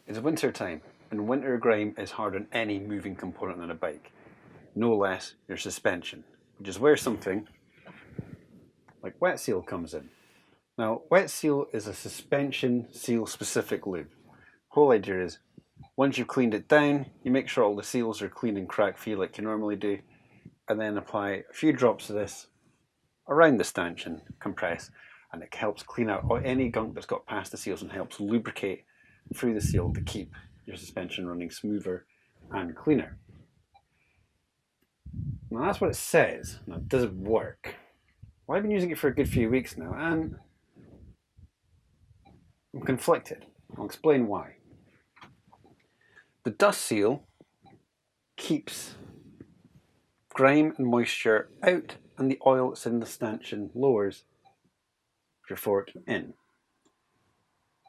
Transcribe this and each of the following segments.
It's winter time, and winter grime is hard on any moving component on a bike. No less your suspension, which is where something like Wet Seal comes in. Now, Wet Seal is a suspension seal specific lube. Whole idea is, once you've cleaned it down, you make sure all the seals are clean and crack free like you normally do, and then apply a few drops of this around the stanchion, compress, and it helps clean out any gunk that's got past the seals and helps lubricate through the seal to keep your suspension running smoother and cleaner. Now that's what it says. Now, does it work? Well, I've been using it for a good few weeks now, and I'm conflicted. I'll explain why. The dust seal keeps grime and moisture out, and the oil that's in the stanchion lowers your fork in.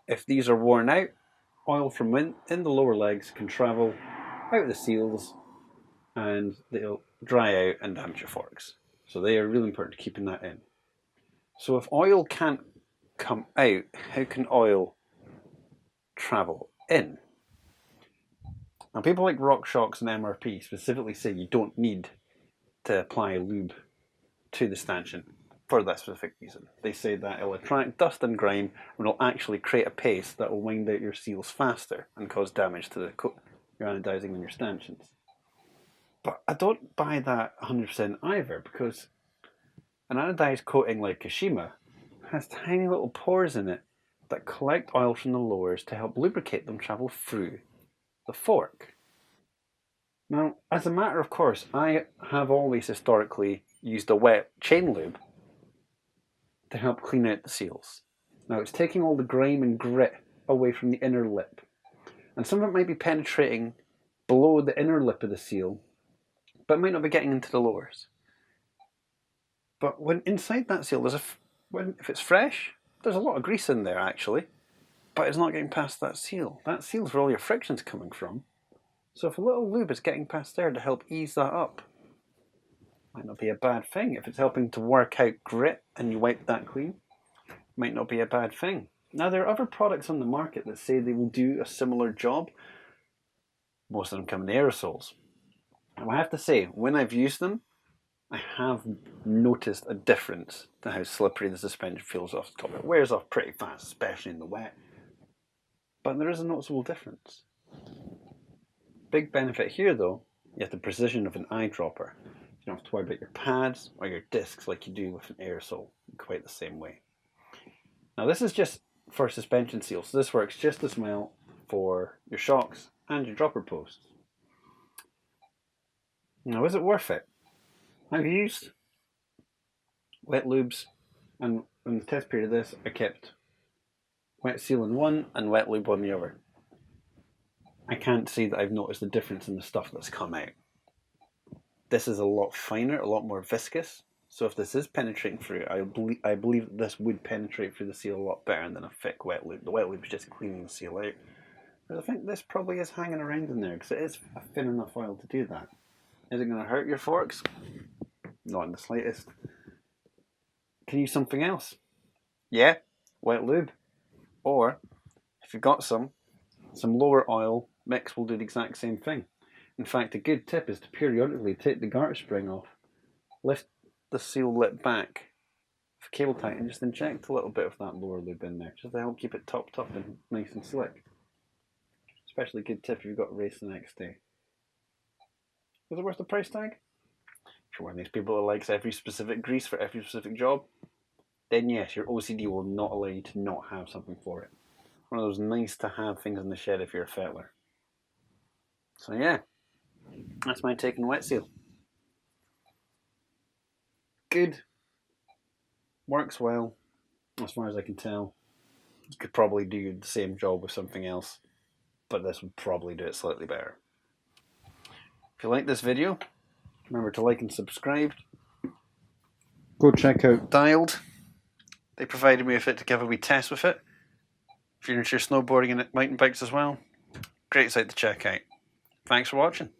If these are worn out, oil from in the lower legs can travel out of the seals and they'll dry out and damage your forks. So they are really important to keeping that in. So if oil can't come out, how can oil travel in? Now people like RockShox and MRP specifically say you don't need to apply lube to the stanchion for that specific reason. They say that it'll attract dust and grime and it'll actually create a paste that will wind out your seals faster and cause damage to your anodizing on your stanchions. But I don't buy that 100% either, because an anodized coating like Kashima has tiny little pores in it that collect oil from the lowers to help lubricate them travel through the fork. Now, as a matter of course, I have always historically used a wet chain lube to help clean out the seals. Now, it's taking all the grime and grit away from the inner lip, and some of it might be penetrating below the inner lip of the seal, but it might not be getting into the lowers. But when inside that seal, if it's fresh, there's a lot of grease in there actually, but it's not getting past that seal. That seal's where all your friction's coming from. So if a little lube is getting past there to help ease that up, might not be a bad thing. If it's helping to work out grit and you wipe that clean, might not be a bad thing. Now, there are other products on the market that say they will do a similar job. Most of them come in aerosols. And I have to say, when I've used them, I have noticed a difference to how slippery the suspension feels off the top. It wears off pretty fast, especially in the wet. But there is a noticeable difference. Big benefit here though, you have the precision of an eyedropper. You don't have to worry about your pads or your discs like you do with an aerosol in quite the same way. Now this is just for suspension seals, so this works just as well for your shocks and your dropper posts. Now, is it worth it? I've used wet lubes, and in the test period of this, I kept wet seal in one and wet lube on the other. I can't say that I've noticed the difference in the stuff that's come out. This is a lot finer, a lot more viscous, so if this is penetrating through, I believe that this would penetrate through the seal a lot better than a thick wet lube. The wet lube is just cleaning the seal out. But I think this probably is hanging around in there, because it is a thin enough oil to do that. Is it going to hurt your forks? Not in the slightest. Can you use something else? Yeah, wet lube. Or, if you've got some lower oil mix will do the exact same thing. In fact, a good tip is to periodically take the garter spring off, lift the seal lip back for cable tight, and just inject a little bit of that lower lube in there, just to help keep it topped up and nice and slick. Especially a good tip if you've got a race the next day. Is it worth the price tag? If you're one of these people that likes every specific grease for every specific job, then yes, your OCD will not allow you to not have something for it. One of those nice to have things in the shed if you're a fettler. So yeah, that's my take on wet seal. Good. Works well, as far as I can tell. You could probably do the same job with something else, but this would probably do it slightly better. If you like this video, remember to like and subscribe. Go check out Dialed. They provided me with it to give a wee test with it. If you're into your snowboarding and mountain bikes as well, great site to check out. Thanks for watching.